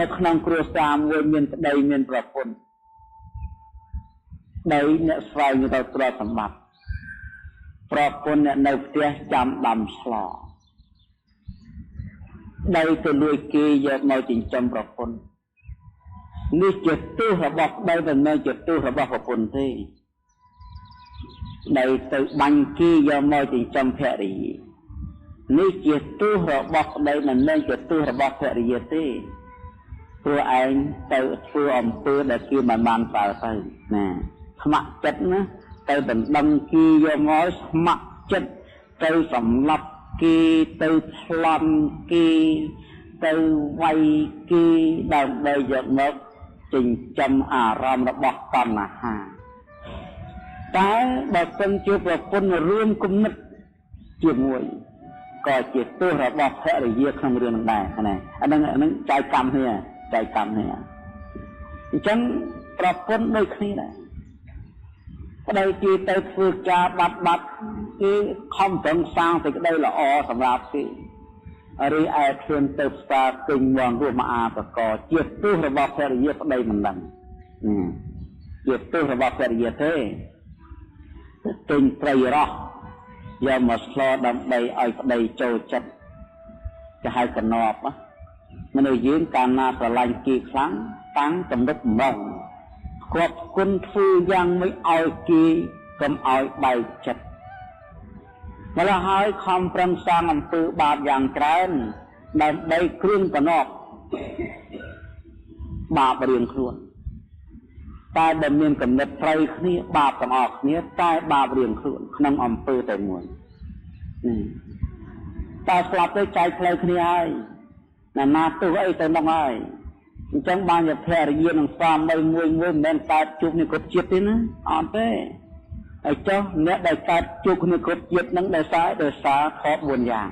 នៅក្នុងគ្រួសារមួយមានប្តីមានប្រពន្ធដីអ្នកស្វែងរកទ្រព្យសម្បត្តិប្រពន្ធអ្នកនៅផ្ទះចាំដាំស្លដីទៅលួចគេយកមកចិញ្ចឹមប្រពន្ធនេះជាទោសរបស់ប្តីមិនមែនជាទោសរបស់ប្រពន្ធទេដីទៅបាញ់គេយកមកចិញ្ចឹមភរិយានេះជាទោសរបស់ប្តីមិនមែនជាទោសរបស់ភរិយាទេព្រោះឯងទៅធ្វើអំពើដែលគេមិនបានប្រើទៅណាស្ម័គ្រចិត្តណាទៅដណ្ដឹងគេយកមកស្ម័គ្រចិត្តទៅសម្លាប់គេទៅប្លន់គេទៅវាយគេដើម្បីយកមកចិញ្ចឹមអារម្មណ៍របស់តណ្ហាតែបើសិនជាប្រពន្ធរួមគំនិតជាមួយក៏ជាទោសរបស់ភរិយាក្នុងរឿងនឹងដែរណាអានឹងចែកកម្មគ្នាចែកកម្មគ្នាអញ្ចឹងប្រពន្ធដូចគ្នាដែរប្តីគេទៅធ្វើការបាត់គេខំប្រឹងសាងសេចក្តីល្អសម្រាប់គេរីឯខ្លួនទៅផ្សារពេញវងរួមមកអាបកជាទោសរបស់ភរិយាប្តីមិនដឹងជាទោសរបស់ភរិយាទេទិញត្រីរស់យកមកស្លដើម្បីឲ្យប្តីចូលចិត្តគេហៅកណប់មនុស្សយើងកាលណាស្រឡាញ់គេខ្លាំងតាំងទំនុកបំរុងគាត់គុណធ្វើយ៉ាងមិនឲ្យគេកុំឲ្យបែកចិត្តម្ល៉េះហើយខំប្រឹងសាងអំពើបាបយ៉ាងច្រើនដើម្បីគ្រឿងកណប់បាបរៀងខ្លួនតែដែលមានកំណត់ត្រូវគ្នាបាបទាំងអស់គ្នាតែបាបរៀងខ្លួនក្នុងអំពើតែមួយតែស្លាប់ទៅចែកផ្លូវគ្នាហើយណាទោះអីទៅនោះហើយអញ្ចឹងបានជាភរិយានឹងស្វាមីមួយមិនមែនកើតជួបគ្នាគ្រប់ជាតិទេណាអត់ទេហើយចុះអ្នកដែលកើតជួបគ្នាគ្រប់ជាតិនឹងដោយសារខ4យ៉ាង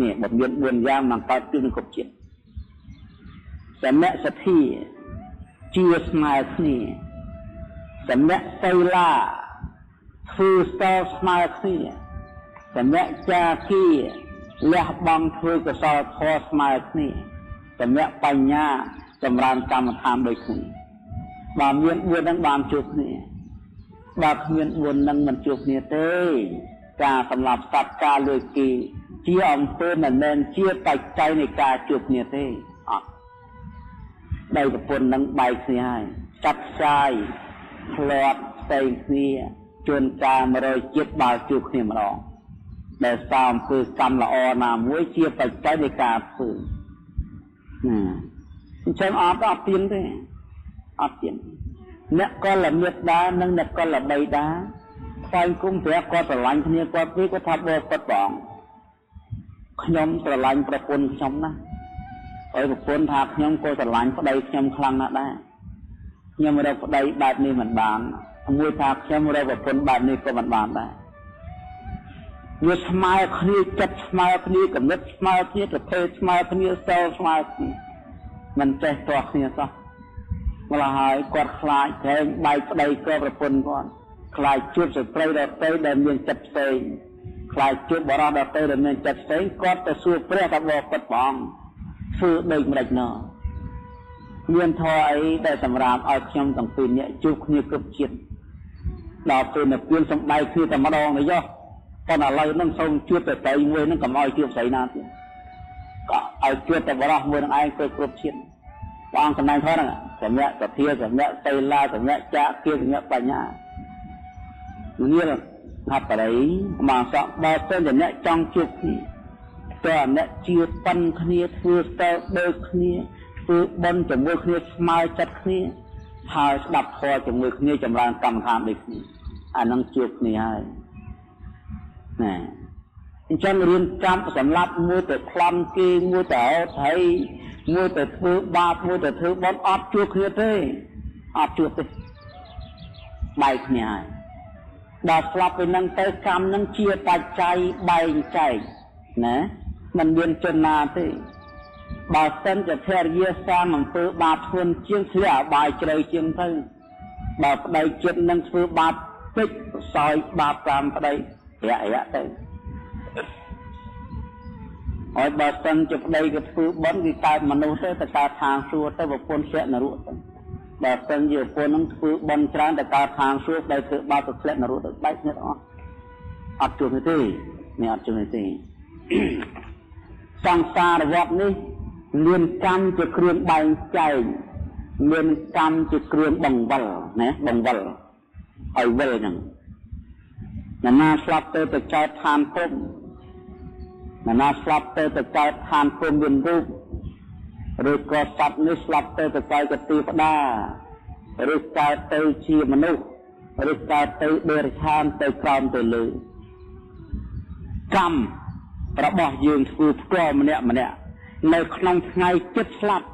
នេះបើមាន4យ៉ាងមកកើតជួបគ្នាគ្រប់ជាតិសមៈសទ្ធាជាស្មើគ្នាសមៈសីលាធ្វើស្ទើស្មើគ្នាសមៈចាគីលះបង់ធ្វើកុសលធម៌ស្មើគ្នាសមៈបញ្ញាចម្រើនកម្មដ្ឋានដូចគ្នាបើមាន4ហ្នឹងបានជួបគ្នាបើគ្មាន4ហ្នឹងមិនជួបគ្នាទេការសម្លាប់សត្វការលួចគេជាអំពើមិនមែនជាបច្ច័យនៃការជួបគ្នាទេអត់ដោយប្រពន្ធហ្នឹងបែកគ្នាហើយចាត់ផ្សាយផ្លាត់ផ្សេងគ្នាជួនកាល100ជាតិបើជួបគ្នាម្ដងដែលសារអំពើកម្មល្អណាមួយជាបច្ច័យនៃការធ្វើអញ្ចឹងអត់ទៀនទេអត់ទៀនអ្នកកលមិត្តដែរនិងអ្នកកលបីដែរផ្សេងគុំព្រះគាត់ស្រឡាញ់គ្នាគាត់ពីគាត់ថាបបគាត់បងខ្ញុំស្រឡាញ់ប្រពន្ធខ្ញុំណាហើយប្រពន្ធថាខ្ញុំក៏ស្រឡាញ់ប្តីខ្ញុំខ្លាំងណាស់ដែរខ្ញុំរកប្តីបែបនេះមិនបានមួយថាខ្ញុំរកប្រពន្ធបែបនេះក៏មិនបានដែរវាស្មើគ្នាចិត្តស្មើគ្នាគំនិតស្មើគ្នាប្រភេទស្មើគ្នាសិលស្មើគ្នាមិនចេះទាស់គ្នាសោះម្ល៉េះហើយគាត់ខ្លាចតែបែកប្តីក៏ប្រពន្ធគាត់ខ្លាចជួបស្ត្រីដទៃដែលមានចិត្តផ្សេងខ្លាចជួបបរិសុទ្ធដទៃដែលមានចិត្តផ្សេងគាត់ទៅសួរព្រះថាបបគាត់បងធ្វើដូចម្ដេចណោះមានធម៌អីដែលសម្រាប់ឲ្យខ្ញុំទាំងពីរនាក់ជួបគ្នាគ្រប់ជាតិដល់ពេលនៅពៀនសំដែងគ្នាតែម្ដងទៅយោប៉ុន្តែឥឡូវហ្នឹងសូមជួបតែស្រីមួយហ្នឹងកុំឲ្យជួបស្រីណាទៀតក៏ឲ្យជួបតែបរិសុទ្ធមួយនឹងឯងទៅគ្រប់ជាតិព្រះអង្គសម្ដែងថាហ្នឹងសម្រាប់សទ្ធាសម្រាប់សីលាសម្រាប់ចាគិសម្រាប់បញ្ញានេះថាបរិយមកសក់បើទៅអ្នកចង់ជួបគ្នាតើអ្នកជឿប៉ិនគ្នាធ្វើស្ទើរដូចគ្នាធ្វើបន់ជាមួយគ្នាស្មើចិត្តគ្នាហើយស្ដាប់ធម៌ជាមួយគ្នាចម្រើនកម្មដ្ឋានដូចគ្នាអានឹងជួបគ្នាហើយណាអញ្ចឹងរៀនកម្មសម្រាប់មួយទៅខ្លំគេមួយទៅហៅមួយទៅធ្វើបាបមួយទៅធ្វើបន់អត់ជួបគ្នាទេអត់ជួបទេបែកគ្នាហើយដល់ស្លាប់ពីនឹងទៅកម្មនឹងជាបច្ច័យបែងចែកណាមិនមានជនណាទេបើសិនជាភរិយាសាមអំពើបាបធ្ងន់ជាងធ្លាក់អបាយជ្រៅជាងទៅបើប្តីចិត្តនឹងធ្វើបាបពេកសោយបាបតាមប្តីរាក់ទៅ ហើយបើសិនជាប្តីក៏ធ្វើបន់គឺកើតមនុស្សទៅកើតខាងសួគ៌ទៅប្រពន្ធធ្លាក់នរកទៅបើសិនជាប្រពន្ធនឹងធ្វើបន់ច្រើនទៅកើតខាងសួគ៌ប្តីធ្វើបាបទៅធ្លាក់នរកទៅបែកគ្នាអស់អត់ជួបទេនេះអត់ជួបទេសង្សារវដ្តនេះមានកម្មជាគ្រឿងបែងចែកមានកម្មជាគ្រឿងបង្វិលណាបង្វិលឲ្យវិលហ្នឹងណាស្លាប់ទៅកើតឋានព្រំណាស្លាប់ទៅកើតឋានព្រំមានរូបឬក៏សត្វនេះស្លាប់ទៅកើតជាទេវតាឬកើតទៅជាមនុស្សឬកើតទៅដេរឆានទៅក្រោមទៅលើកម្មរបស់យើងធ្វើផ្ទាល់ម្នាក់ម្នាក់នៅក្នុងថ្ងៃចិត្តស្លាប់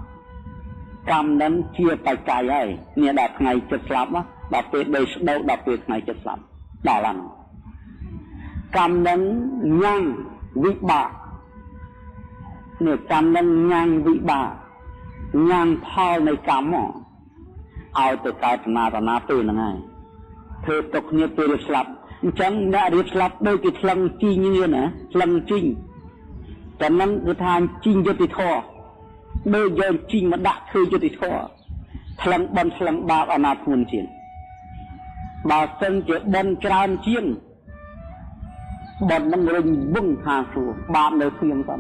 កម្មនឹងជាបច្ច័យហើយនេះដល់ថ្ងៃចិត្តស្លាប់ដល់ពេលដេកស្ដោដល់ពេលថ្ងៃចិត្តស្លាប់ដល់ហ្នឹងកម្មនឹងញ៉ាំងវិបាកនេះកម្មនឹងញ៉ាំងវិបាកញ៉ាំងផលនៃកម្មឲ្យទៅកើតណាពេលហ្នឹងហើយធ្វើទុកគ្នាពេលស្លាប់អញ្ចឹងអ្នករៀបស្លាប់ដូចគេថ្លឹងជីងនេះណាថ្លឹងជីងតែនឹងគឺថាជីងយុតិធម៌ដូចយើងជីងមកដាក់ធ្វើយុតិធម៌ថ្លឹងបន់ថ្លឹងបាបអនាធ្ងន់ជាងបើសិនជាបន់ច្រើនជាងបន់នឹងរុញវឹងខាងសួរបាបនៅស្ងៀមទៅ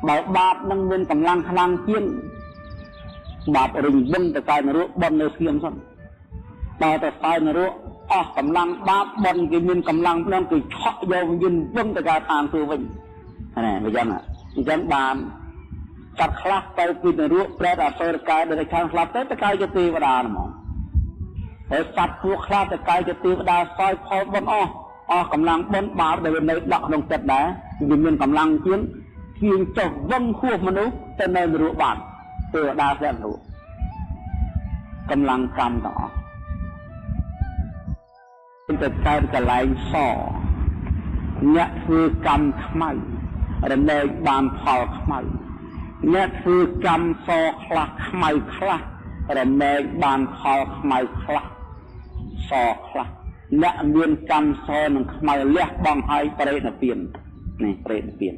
បើបាបនឹងមានកម្លាំងខ្លាំងជាងបាបរុញវឹងទៅកើតនរកបន់នៅស្ងៀមទៅដល់ទៅកើតនរកអស់កម្លាំងបាបបន់គេមានកម្លាំងផ្លន់គេឆក់យកយន្តវឹងទៅកើតឋានសួគ៌វិញណាបើយ៉ាងអញ្ចឹងបានសត្វខ្លះទៅពីនរកប្រែតអសុរកាយដែលខាងស្លាប់ទៅកាយជាទេវតាហ្មងហើយសត្វពួកខ្លះទៅកាយជាទេវតាសោយផលបន់អស់កម្លាំងបន់បាបដែលនៅដាក់ក្នុងចិត្តដែរវាមានកម្លាំងជាងជាងចុះវឹងហួសមនុស្សទៅនៅនរកបាត់ទេវតាស្លាប់នរកកម្លាំងកម្មទាំងអស់ទៅកើតកន្លែងសអ្នកធ្វើកម្មខ្មៅរំលែកបានផលខ្មៅអ្នកធ្វើកម្មសខ្លះខ្មៅខ្លះរំលែកបានផលខ្មៅខ្លះសខ្លះអ្នកមានកម្មសនឹងខ្មៅលះបង់ឲ្យប្រេតនិព្វាននេះប្រេតនិព្វាន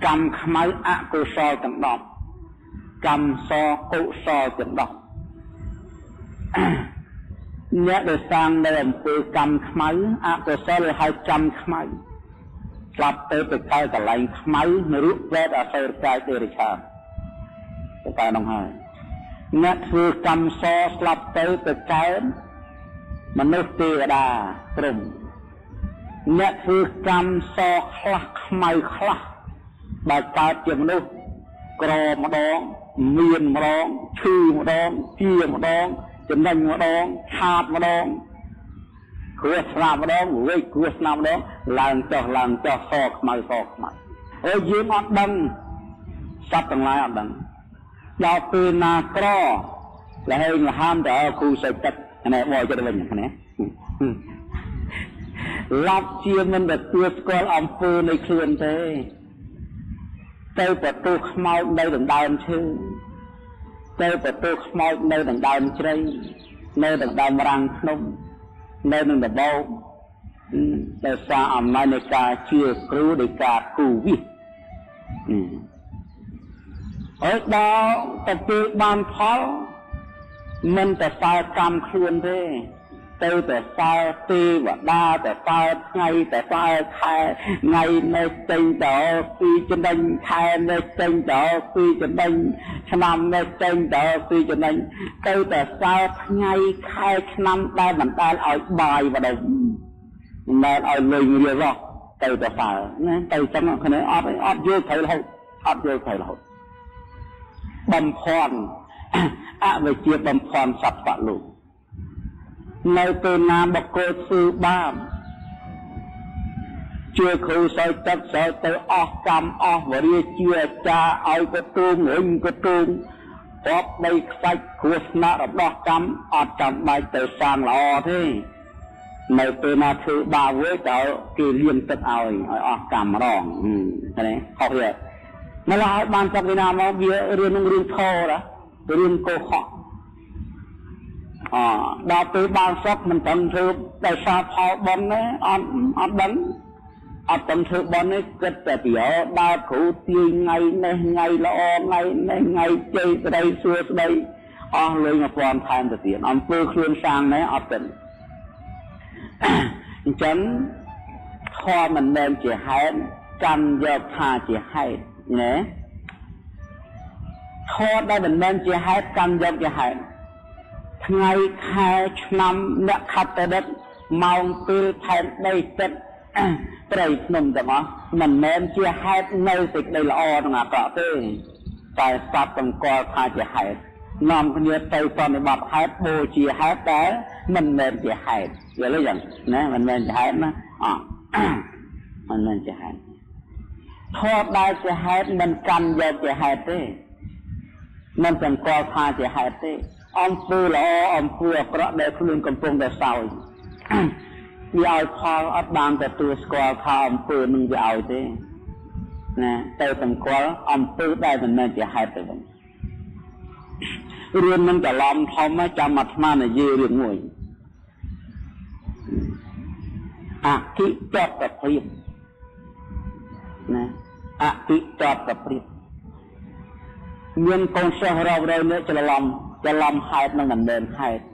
កម្មខ្មៅអកុសលទាំង10កម្មសកុសលទាំង10អ្នកដែលសាងនៅអំពើកម្មខ្មៅអកុសលឲ្យចាំខ្មៅស្លាប់ទៅកើតកន្លែងខ្មៅនរកប្រែតអសុរកាយទេរិឆានទៅកើតនោះហើយអ្នកធ្វើកម្មសស្លាប់ទៅកើតមនុស្សទេវតាព្រំអ្នកធ្វើកម្មសខ្លះខ្មៅខ្លះបើកើតជាមនុស្សក្រម្ដងមានម្ដងឈឺម្ដងជាម្ដងចំណេញម្ដងឆាតម្ដងគ្រោះស្លាប់ម្ដងវិញគ្រោះស្លាប់ម្ដងឡើងចុះសខ្មៅហើយយើងអត់ដឹងសត្វទាំងឡាយអត់ដឹងដល់ពេលណាក្រលះលហាមទៅគ្រូសេចទឹកណែបោចិត្តវិញណាឡាប់ជាមិនទទួលស្គាល់អំពើនៃខ្លួនទេទៅប្រទូខ្មោចនៅដណ្ដើមឈើទៅប្រទូខ្មោចនៅដណ្ដើមជ្រៃនៅដណ្ដើមរាំងភ្នំនៅនឹងដបោដោយសារអំណាចនៃការជឿគ្រូដោយការគូវិសហើយដល់ទៅពេលបានផលមិនតែសើកម្មខ្លួនទេទៅតែសើទេវតាតែសើថ្ងៃតែសើខែថ្ងៃនៅចេញទៅពីចំណេញខែនៅចេញទៅពីចំណេញឆ្នាំនៅចេញទៅពីចំណេញទៅតែសើថ្ងៃខែឆ្នាំដែលមិនដែលឲ្យបាយបដិមិនដែលឲ្យលុយរៀលទៅតែសើណាទៅចឹងគ្នាអត់យល់ត្រូវរហូតអត់យល់ត្រូវរហូតបំផន់អវិជ្ជាបំផន់សត្វលោកនៅពេលណាបកគោធ្វើបាបជឿគ្រូសោយទឹកសោយទៅអស់កម្មអស់វរិយជាអាចារ្យឲ្យកទូងរុញកទូងប្រប់ដីខ្សាច់គ្រោះថ្នាក់របស់កម្មអត់ចាំបាច់ទៅសាងល្អទេនៅពេលណាធ្វើបាបវិញទៅគេលៀងទឹកឲ្យអស់កម្មម្ដងឃើញទេខុសទេម្ល៉េះឲ្យបានចាប់ពីណាមកវារឿងនឹងរឿងធររឿងកុហកដល់ពេលបានសុខមិនដឹងធ្វើដោយសារផលបុណ្យទេអត់ដឹង អត់ទាំងធ្វើបន់នេះគិតតែពីដើរគ្រូទាយថ្ងៃនេះថ្ងៃល្អថ្ងៃនេះថ្ងៃជ័យស្ដីសួស្ដីអស់លុយ1000ថែមទៅទៀតអំពើខ្លួនសាងនេះអត់ទេអញ្ចឹងធម៌មិនមែនជាហេតុកម្មយកថាជាហេតុណាធម៌ដែលមិនមែនជាហេតុកម្មយកជាហេតុថ្ងៃខែឆ្នាំអ្នកខត្តរិទ្ធម៉ោងពេលថែមដីចិត្តព្រៃភ្នំទាំងអស់មិនមែនជាហេតុនៅសេចក្តីល្អក្នុងអាក្រក់ទេតែសត្វបង្កល់ថាជាហេតុនាំគ្នាទៅប្រតិបត្តិហេតុបូជាហេតុតែមិនមែនជាហេតុយល់ទេយ៉ាងណាមិនមែនជាហេតុណាមិនមែនជាហេតុធម៌ដែលជាហេតុមិនកម្មយកជាហេតុទេមិនបង្កល់ថាជាហេតុទេអំពើល្អអំពើអាក្រក់ដែលខ្លួនកំពុងតែសោយវាឲ្យផលអត់បានទទួលស្គាល់ថាអំពើនឹងវាឲ្យទេណាទៅបង្កល់អំពើដែលមិនមែនជាហេតុទៅវិញរឿងនឹងច្រឡំធំចាំអាត្មានិយាយរឿងមួយអគិចតព្រៀបណាអគិចតព្រៀបមានកូនសិស្សរាប់រយនាក់ច្រឡំហេតុនឹងមិនមែនហេតុ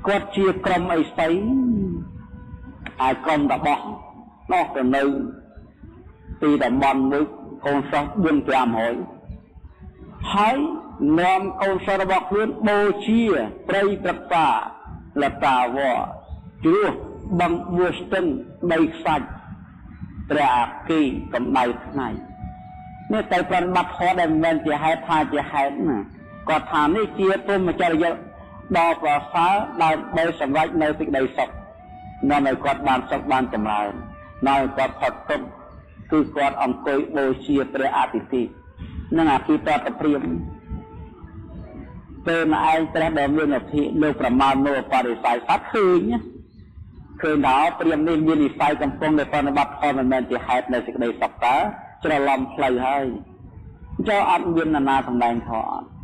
គាត់ជាក្រុមអីស្អីហើយក្រុមរបស់នោះទៅនៅទីតំបន់មួយកូនសិស្ស 4-500 ហើយនាំកូនសិស្សរបស់ខ្លួនបូជាព្រៃព្រឹក្សាលតាវរជ្រោះបឹងបួស្ទឹងដីខ្សាច់ព្រះអាគីកម្ដៅថ្ងៃនេះទៅប្រតិបត្តិធម៌ដែលមិនមែនជាហេតុថាជាហេតុណាគាត់ថានេះជាព្រហ្មចរិយាដ៏ប្រសើរដើម្បីសម្រេចនៅសេចក្តីសុខនាំឲ្យគាត់បានសុខបានចម្រើននាំឲ្យគាត់ផុតទុក្ខគឺគាត់អង្គុយបូជាព្រះអាទិទេពនឹងអភិតតព្រាមពេលមកឯងព្រះដ៏មានអភិលោកប្រមាណនៅបរិស័យសត្វឃើញដល់ព្រាមនេះមាននិស័យកំពុងតែប្រតិបត្តិធម៌មិនមែនជាហេតុនៅសេចក្តីសុខតើច្រឡំផ្លូវហើយចុះអត់មាននរណាសម្ដែងធម៌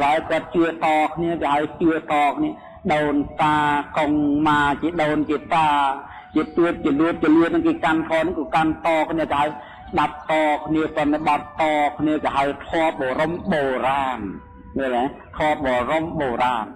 ឡើយគាត់ជឿតគ្នាគេឲ្យជឿតគ្នាដូនតាកងម៉ាជាដូនជាតាជាទួតជាលួតនឹងគេកាន់ធម៌នឹងក៏កាន់តគ្នាគេឲ្យស្ដាប់តគ្នាប្រតិបត្តិតគ្នាគេឲ្យធម៌បរមបុរាណឃើញទេធម៌បរមបុរាណ